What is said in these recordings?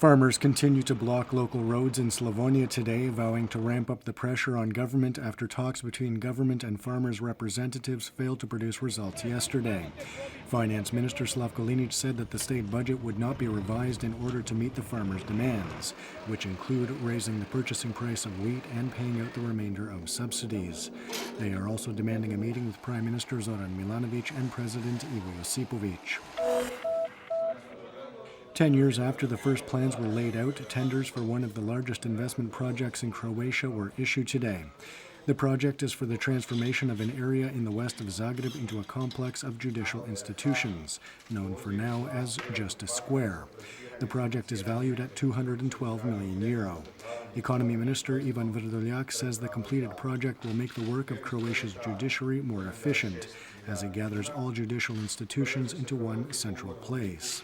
Farmers continue to block local roads in Slavonia today, vowing to ramp up the pressure on government after talks between government and farmers' representatives failed to produce results yesterday. Finance Minister Slavko Linic said that the state budget would not be revised in order to meet the farmers' demands, which include raising the purchasing price of wheat and paying out the remainder of subsidies. They are also demanding a meeting with Prime Minister Zoran Milanovic and President Ivo Josipovic. 10 years after the first plans were laid out, tenders for one of the largest investment projects in Croatia were issued today. The project is for the transformation of an area in the west of Zagreb into a complex of judicial institutions, known for now as Justice Square. The project is valued at €212 million. Economy Minister Ivan Vrdoljak says the completed project will make the work of Croatia's judiciary more efficient, as it gathers all judicial institutions into one central place.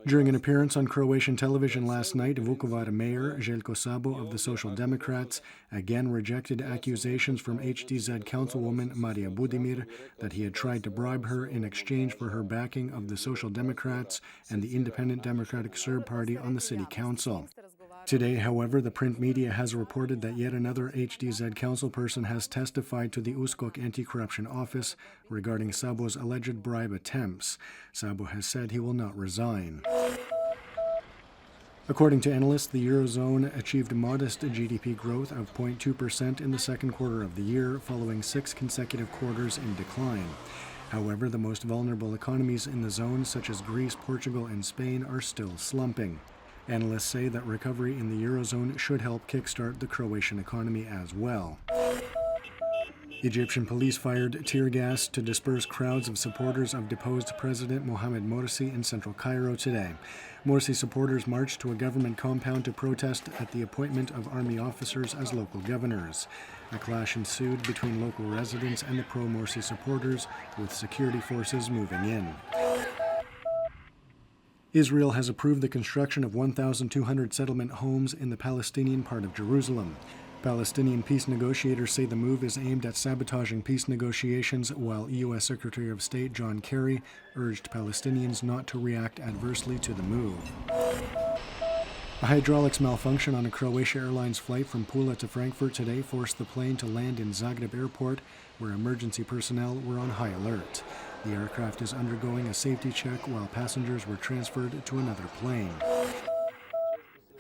During an appearance on Croatian television last night, Vukovar Mayor Željko Sabo of the Social Democrats again rejected accusations from HDZ councilwoman Marija Budimir that he had tried to bribe her in exchange for her backing of the Social Democrats and the Independent Democratic Serb Party on the city council. Today, however, the print media has reported that yet another HDZ councilperson has testified to the USKOK anti-corruption office regarding Sabo's alleged bribe attempts. Sabo has said he will not resign. According to analysts, the Eurozone achieved modest GDP growth of 0.2% in the second quarter of the year, following 6 consecutive quarters in decline. However, the most vulnerable economies in the zone, such as Greece, Portugal, and Spain, are still slumping. Analysts say that recovery in the Eurozone should help kickstart the Croatian economy as well. Egyptian police fired tear gas to disperse crowds of supporters of deposed President Mohamed Morsi in central Cairo today. Morsi supporters marched to a government compound to protest at the appointment of army officers as local governors. A clash ensued between local residents and the pro-Morsi supporters, with security forces moving in. Israel has approved the construction of 1,200 settlement homes in the Palestinian part of Jerusalem. Palestinian peace negotiators say the move is aimed at sabotaging peace negotiations, while U.S. Secretary of State John Kerry urged Palestinians not to react adversely to the move. A hydraulics malfunction on a Croatia Airlines flight from Pula to Frankfurt today forced the plane to land in Zagreb Airport, where emergency personnel were on high alert. The aircraft is undergoing a safety check while passengers were transferred to another plane.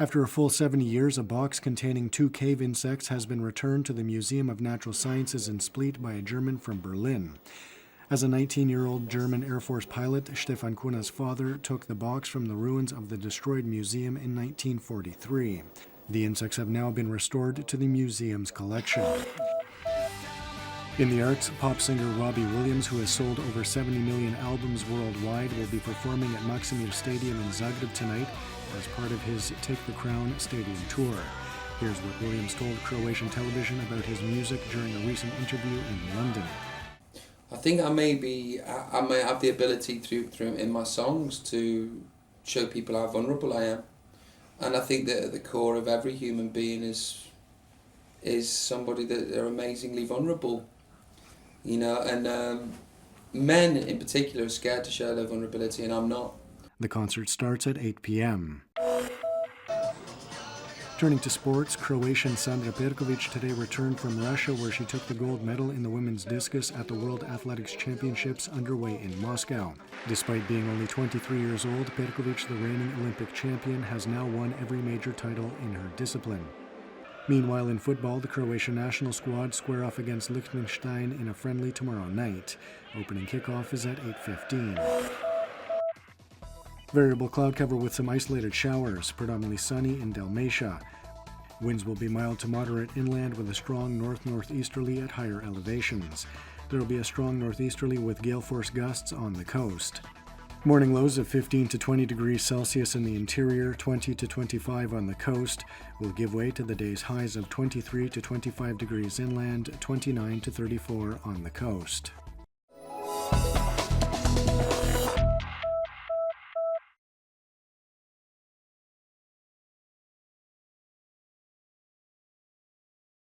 After a full 70 years, a box containing 2 cave insects has been returned to the Museum of Natural Sciences in Split by a German from Berlin. As a 19-year-old German Air Force pilot, Stefan Kuna's father took the box from the ruins of the destroyed museum in 1943. The insects have now been restored to the museum's collection. In the arts, pop singer Robbie Williams, who has sold over 70 million albums worldwide, will be performing at Maksimir Stadium in Zagreb tonight as part of his Take the Crown stadium tour. Here's what Williams told Croatian television about his music during a recent interview in London. I think I may have the ability through in my songs to show people how vulnerable I am, and I think that at the core of every human being is somebody that are amazingly vulnerable. You know, and men in particular are scared to show their vulnerability, and I'm not. The concert starts at 8 p.m. Turning to sports, Croatian Sandra Perkovic today returned from Russia, where she took the gold medal in the women's discus at the World Athletics Championships underway in Moscow. Despite being only 23 years old, Perkovic, the reigning Olympic champion, has now won every major title in her discipline. Meanwhile, in football, the Croatian national squad square off against Liechtenstein in a friendly tomorrow night. Opening kickoff is at 8:15. Variable cloud cover with some isolated showers, predominantly sunny in Dalmatia. Winds will be mild to moderate inland with a strong north-northeasterly at higher elevations. There will be a strong northeasterly with gale force gusts on the coast. Morning lows of 15 to 20 degrees Celsius in the interior, 20 to 25 on the coast, will give way to the day's highs of 23 to 25 degrees inland, 29 to 34 on the coast.